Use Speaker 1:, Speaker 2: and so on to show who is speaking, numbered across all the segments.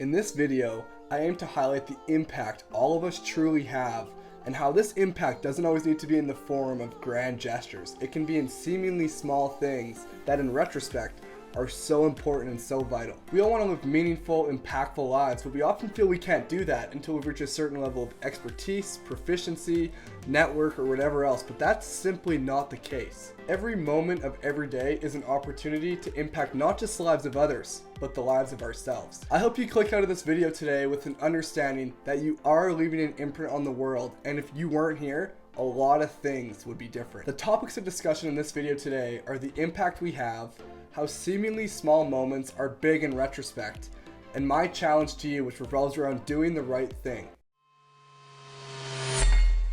Speaker 1: In this video, I aim to highlight the impact all of us truly have and how this impact doesn't always need to be in the form of grand gestures. It can be in seemingly small things that in retrospect are so important and so vital. We all want to live meaningful, impactful lives, but we often feel we can't do that until we reach a certain level of expertise, proficiency, network, or whatever else, but that's simply not the case. Every moment of every day is an opportunity to impact not just the lives of others, but the lives of ourselves. I hope you click out of this video today with an understanding that you are leaving an imprint on the world, and if you weren't here, a lot of things would be different. The topics of discussion in this video today are the impact we have, how seemingly small moments are big in retrospect, and my challenge to you, which revolves around doing the right thing.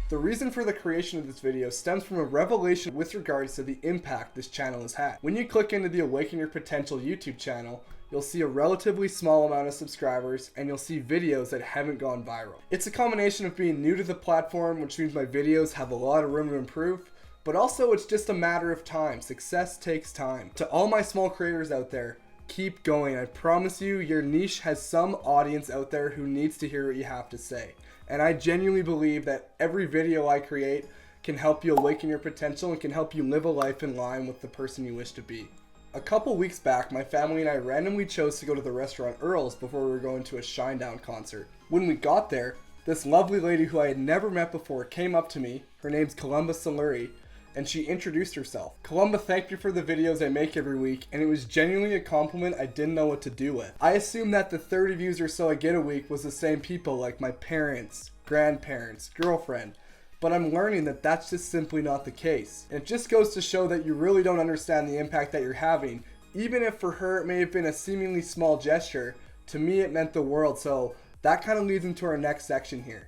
Speaker 1: The reason for the creation of this video stems from a revelation with regards to the impact this channel has had. When you click into the Awaken Your Potential YouTube channel, you'll see a relatively small amount of subscribers and you'll see videos that haven't gone viral. It's a combination of being new to the platform, which means my videos have a lot of room to improve, but also it's just a matter of time. Success takes time. To all my small creators out there, keep going. I promise you, your niche has some audience out there who needs to hear what you have to say. And I genuinely believe that every video I create can help you awaken your potential and can help you live a life in line with the person you wish to be. A couple weeks back, my family and I randomly chose to go to the restaurant Earl's before we were going to a Shinedown concert. When we got there, this lovely lady who I had never met before came up to me. Her name's Columba Saluri, and she introduced herself. Columba thanked me for the videos I make every week, and it was genuinely a compliment I didn't know what to do with. I assumed that the 30 views or so I get a week was the same people, like my parents, grandparents, girlfriend, but I'm learning that that's just simply not the case. And it just goes to show that you really don't understand the impact that you're having. Even if for her it may have been a seemingly small gesture, to me it meant the world. So that kind of leads into our next section here.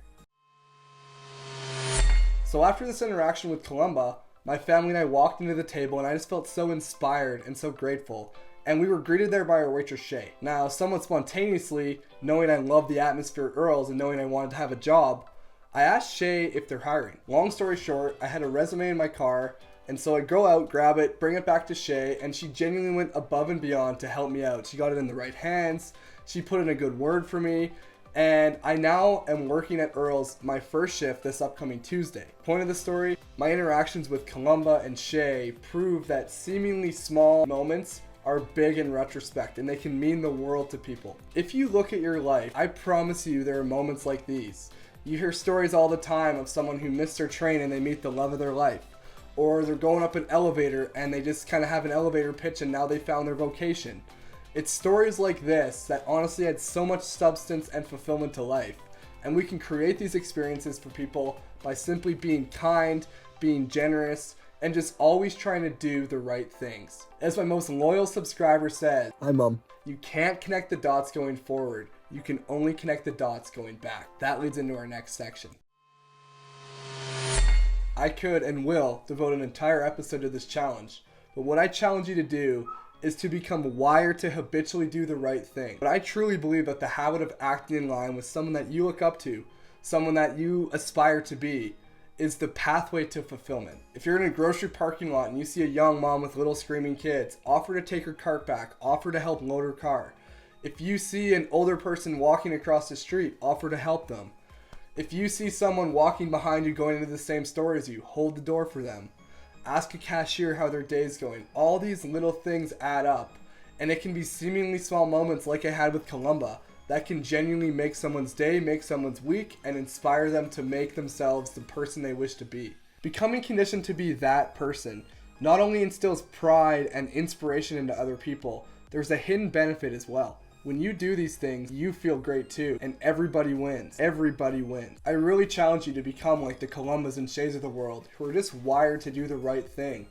Speaker 1: So after this interaction with Columba, my family and I walked into the table and I just felt so inspired and so grateful. And we were greeted there by our waitress Shay. Now, somewhat spontaneously, knowing I love the atmosphere at Earl's and knowing I wanted to have a job, I asked Shay if they're hiring. Long story short, I had a resume in my car, and so I go out, grab it, bring it back to Shay, and she genuinely went above and beyond to help me out. She got it in the right hands, she put in a good word for me, and I now am working at Earl's my first shift this upcoming Tuesday. Point of the story, my interactions with Columba and Shay prove that seemingly small moments are big in retrospect and they can mean the world to people. If you look at your life, I promise you there are moments like these. You hear stories all the time of someone who missed their train and they meet the love of their life. Or they're going up an elevator and they just kind of have an elevator pitch and now they found their vocation. It's stories like this that honestly add so much substance and fulfillment to life. And we can create these experiences for people by simply being kind, being generous, and just always trying to do the right things. As my most loyal subscriber says, "Hi Mom, you can't connect the dots going forward. You can only connect the dots going back." That leads into our next section. I could and will devote an entire episode to this challenge, but what I challenge you to do is to become wired to habitually do the right thing. But I truly believe that the habit of acting in line with someone that you look up to, someone that you aspire to be, is the pathway to fulfillment. If you're in a grocery parking lot and you see a young mom with little screaming kids, offer to take her cart back, offer to help load her car. If you see an older person walking across the street, offer to help them. If you see someone walking behind you going into the same store as you, hold the door for them. Ask a cashier how their day's going. All these little things add up, and it can be seemingly small moments like I had with Columba that can genuinely make someone's day, make someone's week, and inspire them to make themselves the person they wish to be. Becoming conditioned to be that person not only instills pride and inspiration into other people, there's a hidden benefit as well. When you do these things, you feel great too, and everybody wins. Everybody wins. I really challenge you to become like the Columbas and Shays of the world, who are just wired to do the right thing.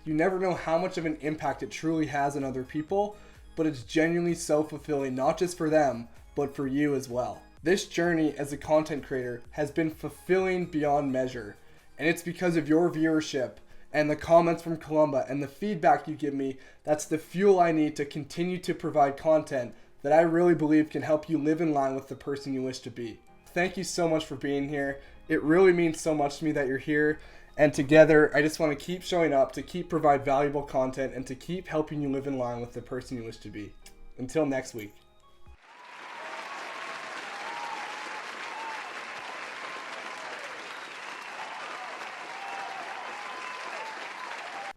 Speaker 1: You never know how much of an impact it truly has on other people, but it's genuinely so fulfilling, not just for them, but for you as well. This journey as a content creator has been fulfilling beyond measure, and it's because of your viewership and the comments from Columba and the feedback you give me. That's the fuel I need to continue to provide content that I really believe can help you live in line with the person you wish to be. Thank you so much for being here. It really means so much to me that you're here, and together I just want to keep showing up, to keep provide valuable content, and to keep helping you live in line with the person you wish to be. Until next week.